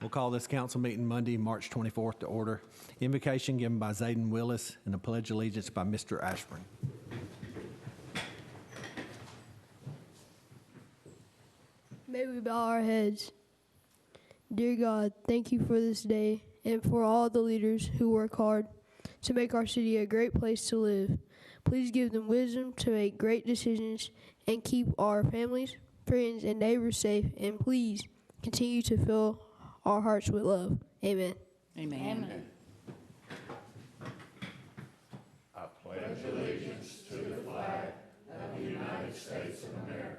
We'll call this council meeting Monday, March 24th to order. Invocation given by Zayden Willis and the Pledge of Allegiance by Mr. Ashburn. May we bow our heads. Dear God, thank you for this day and for all the leaders who work hard to make our city a great place to live. Please give them wisdom to make great decisions and keep our families, friends, and neighbors safe. And please continue to fill our hearts with love. Amen. Amen. Amen. I pledge allegiance to the flag of the United States of America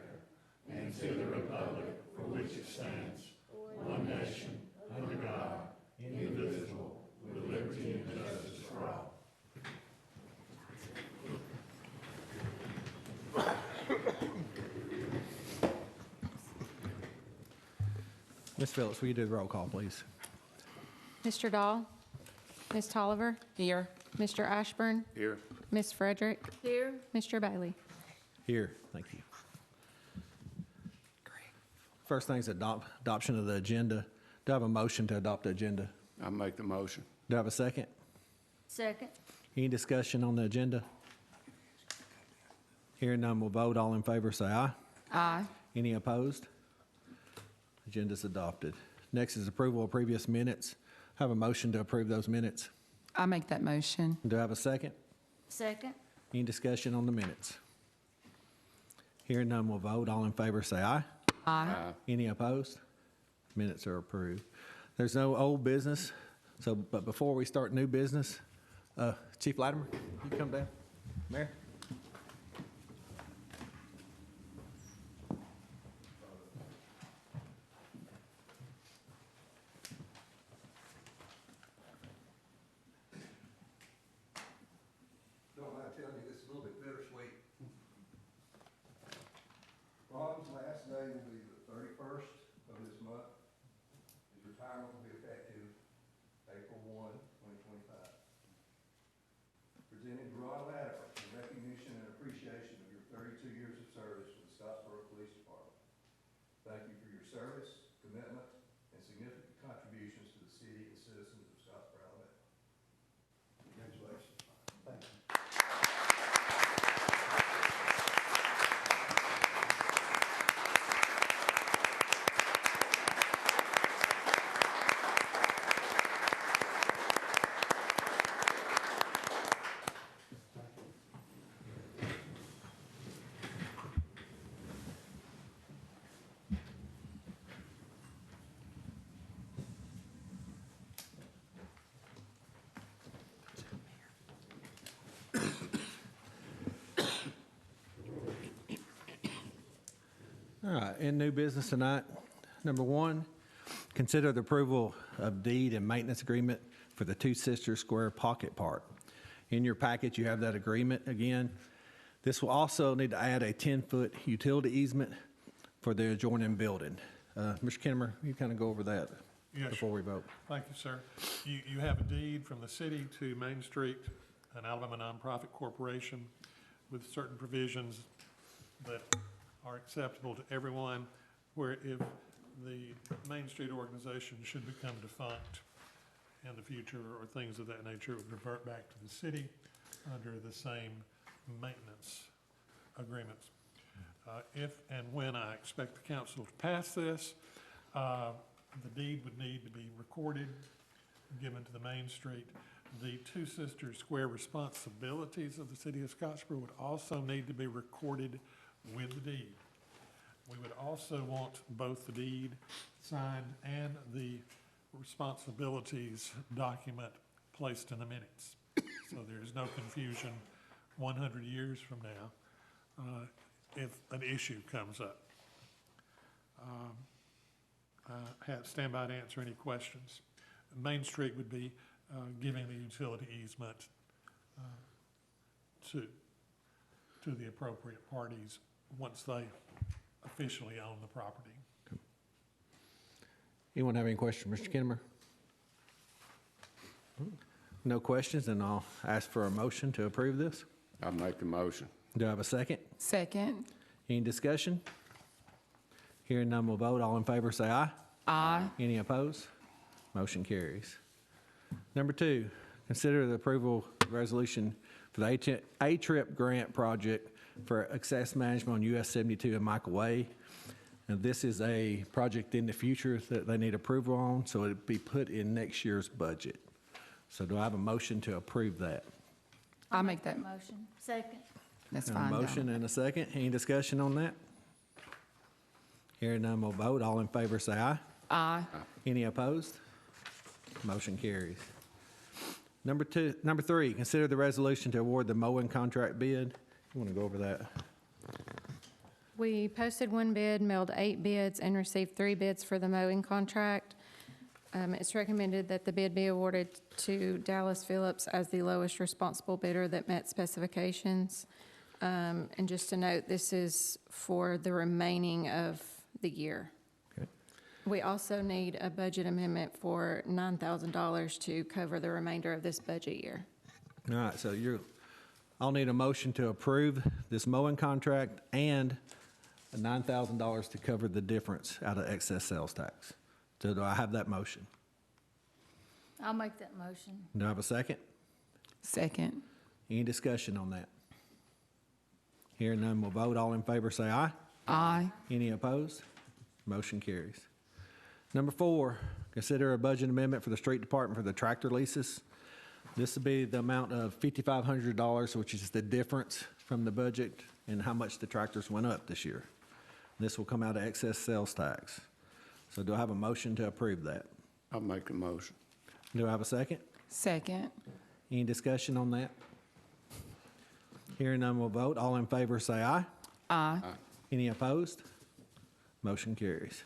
and to the republic for which it stands, one nation, under God, indivisible, with liberty and justice for all. Ms. Phillips, will you do the roll call, please? Mr. Dahl? Ms. Tolliver? Here. Mr. Ashburn? Here. Ms. Frederick? Here. Mr. Bailey? Here, thank you. First thing is adoption of the agenda. Do I have a motion to adopt the agenda? I make the motion. Do I have a second? Second. Any discussion on the agenda? Hearing none, we'll vote. All in favor, say aye. Aye. Any opposed? Agenda's adopted. Next is approval of previous minutes. Have a motion to approve those minutes. I make that motion. Do I have a second? Second. Any discussion on the minutes? Hearing none, we'll vote. All in favor, say aye. Aye. Any opposed? Minutes are approved. There's no old business, but before we start new business, Chief Latimer, you come down. Mayor? Don't mind telling you, this is a little bit bittersweet. Ron's last day will be the 31st of this month. His retirement will be effective April 1, 2025. Presenting to Ron Latimer in recognition and appreciation of your 32 years of service with the Scottsboro Police Department. Thank you for your service, commitment, and significant contributions to the city and citizens of Scottsboro, Alabama. Congratulations. Thank you. All right, in new business tonight, number one, consider the approval of deed and maintenance agreement for the Two Sisters Square Pocket Park. In your packet, you have that agreement again. This will also need to add a 10-foot utility easement for the adjoining building. Mr. Kimmer, you kind of go over that before we vote. Thank you, sir. You have a deed from the city to Main Street, an Alabama nonprofit corporation with certain provisions that are acceptable to everyone, where if the Main Street organization should become defunct in the future or things of that nature, it would revert back to the city under the same maintenance agreements. If and when I expect the council to pass this, the deed would need to be recorded, given to the Main Street. The Two Sisters Square responsibilities of the city of Scottsboro would also need to be recorded with the deed. We would also want both the deed signed and the responsibilities document placed in the minutes. So there is no confusion 100 years from now if an issue comes up. Stand by to answer any questions. Main Street would be giving the utility easement to the appropriate parties once they officially own the property. Anyone have any questions, Mr. Kinnemer? No questions, and I'll ask for a motion to approve this. I make the motion. Do I have a second? Second. Any discussion? Hearing none, we'll vote. All in favor, say aye. Aye. Any opposed? Motion carries. Number 2, consider the approval resolution for the A-Trip grant project for access management on US 72 and Michael Way. And this is a project in the future that they need approval on, so it'd be put in next year's budget. So do I have a motion to approve that? I'll make that, Motion. Second. that's And a fine, motion though. and a second. Any discussion on that? Hearing none, we'll vote. All in favor, say aye. Aye. Any opposed? Motion carries. Number 3, consider the resolution to award the mowing contract bid. You want to go over that? We posted 1 bid, mailed 8 bids, and received 3 bids for the mowing contract. It's recommended that the bid be awarded to Dallas Phillips as the lowest responsible bidder that met specifications. And just to note, this is for the remaining of the year. Okay. We also need a budget amendment for $9,000 to cover the remainder of this budget year. All right, so I'll need a motion to approve this mowing contract and $9,000 to cover the difference out of excess sales tax. So do I have that motion? I'll make that motion. Do I have a second? Second. Any discussion on that? Hearing none, we'll vote. All in favor, say aye. Aye. Any opposed? Motion carries. Number 4, consider a budget amendment for the street department for the tractor leases. This will be the amount of $5,500, which is the difference from the budget and how much the tractors went up this year. This will come out of excess sales tax. So do I have a motion to approve that? I'll make a motion. Do I have a second? Second. Any discussion on that? Hearing none, we'll vote. All in favor, say aye. Aye. Any opposed? Motion carries.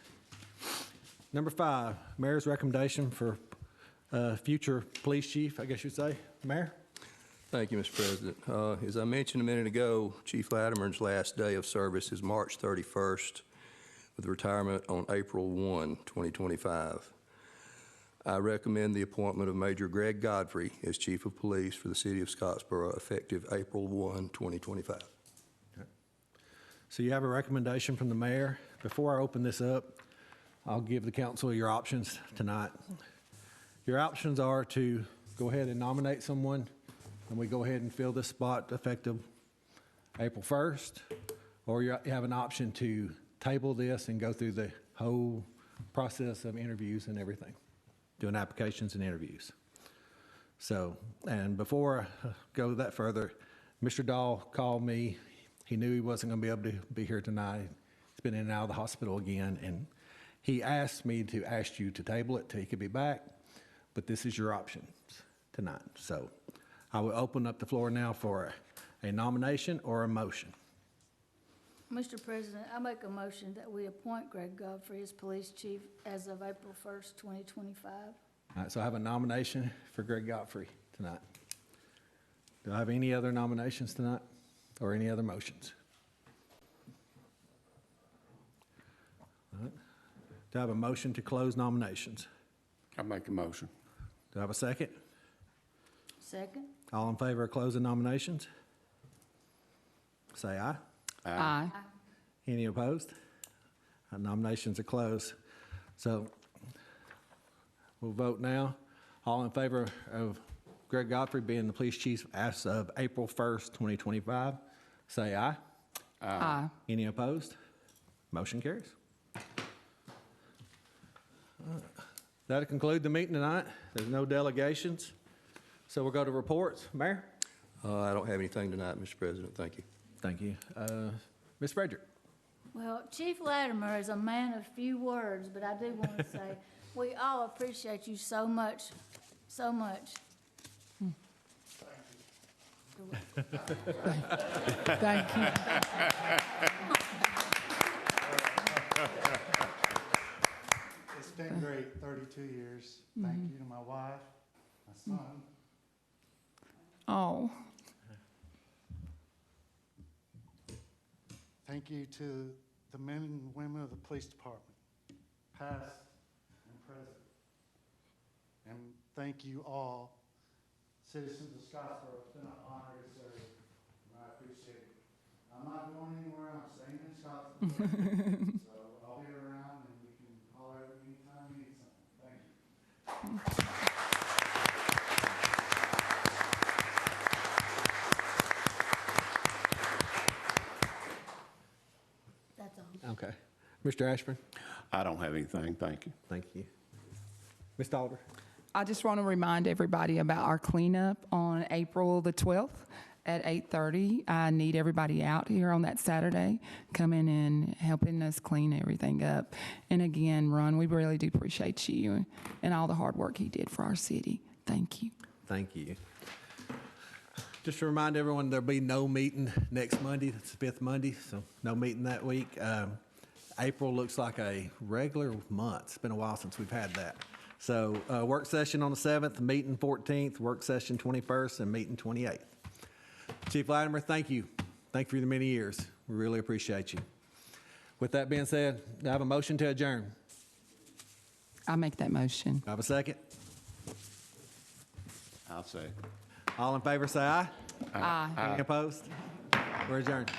Number 5, Mayor's recommendation for future police chief, I guess you'd say. Mayor? Thank you, Mr. President. As I mentioned a minute ago, Chief Latimer's last day of service is March 31st, with retirement on April 1, 2025. I recommend the appointment of Major Greg Godfrey as Chief of Police for the City of Scottsboro, effective April 1, 2025. So you have a recommendation from the mayor. Before I open this up, I'll give the council your options tonight. Your options are to go ahead and nominate someone, and we go ahead and fill this spot effective April 1st, or you have an option to table this and go through the whole process of interviews and everything, doing applications and interviews. So, and before I go that further, Mr. Dahl called me. He knew he wasn't going to be able to be here tonight. He's been in and out of the hospital again, and he asked me to ask you to table it till he could be back, but this is your options tonight. So I will open up the floor now for a nomination or a motion. Mr. President, I make a motion that we appoint Greg Godfrey as police chief as of April 1st, 2025. All right, so I have a nomination for Greg Godfrey tonight. Do I have any other nominations tonight or any other motions? All right. Do I have a motion to close nominations? I'll make a motion. Do I have a second? Second. All in favor of closing nominations? Say aye. Aye. Any opposed? Nominations are closed. So we'll vote now. All in favor of Greg Godfrey being the police chief as of April 1st, 2025, say aye. Aye. Any opposed? Motion carries. That'll conclude the meeting tonight. There's no delegations. So we'll go to reports. Mayor? I don't have anything tonight, Mr. President. Thank you. Thank you. Ms. Frederick? Well, Chief Latimer is a man of few words, but I do want to say, we all appreciate you so much, so much. Thank you. It's been great, 32 years. Thank you to my wife, my son. Oh, Thank you to the men and women of the police department, past and present. And thank you all, citizens of Scottsboro. It's been an honor to serve, and I appreciate it. I'm not going anywhere, I'm staying in Scottsboro. So I'll be around, and we can holler at me anytime you need something. Thank you. Mr. Ashburn? I don't have anything, thank you. Thank you. Ms. Alder? I just want to remind everybody about our cleanup on April the 12th at 8:30. I need everybody out here on that Saturday, coming and helping us clean everything up. And again, Ron, we really do appreciate you and all the hard work he did for our city. Thank you. Thank you. Just to remind everyone, there'll be no meeting next Monday. It's the 5th Monday, so no meeting that week. April looks like a regular month. It's been a while since we've had that. So work session on the 7th, meeting 14th, work session 21st, and meeting 28th. Chief Latimer, thank you. Thank you for the many years. We really appreciate you. With that being said, do I have a motion to adjourn? I make that motion. Do I have a second? I'll say. All in favor, say aye. Aye. Any opposed? We're adjourned.